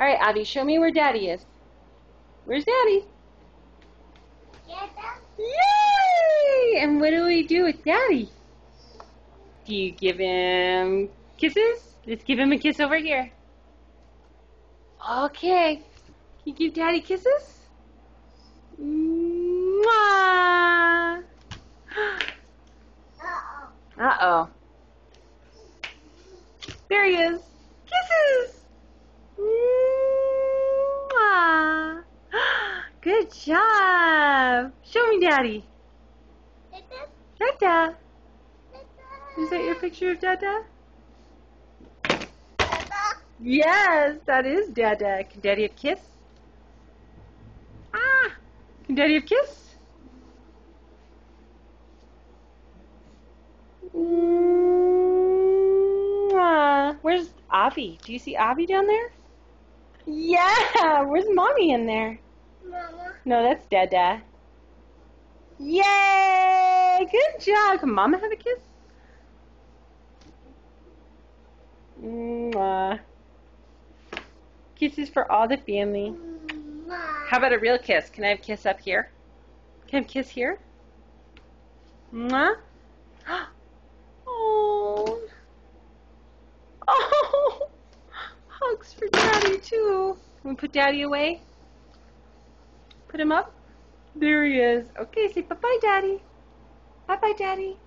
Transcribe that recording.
All right, Avi, show me where Daddy is. Where's Daddy? Yay! And what do we do with Daddy? Do you give him kisses? Let's give him a kiss over here. Okay. Can you give Daddy kisses? Mwah! Uh-oh. There he is. Kisses! Mwah! Good job. Show me Daddy. Dada. Is that your picture of Dada? Yes, that is Dada. Can Daddy have a kiss? Ah! Can Daddy have a kiss? Where's Avi? Do you see Avi down there? Yeah! Where's Mommy in there? Mama. No, that's Dada. Yay! Good job. Can Mama have a kiss? Mwah. Kisses for all the family. How about a real kiss? Can I have a kiss up here? Can I have a kiss here? Mwah. Oh. Oh. Hugs for Daddy too. Can we put Daddy away? Put him up? There he is. Okay, say bye-bye, Daddy. Bye-bye, Daddy.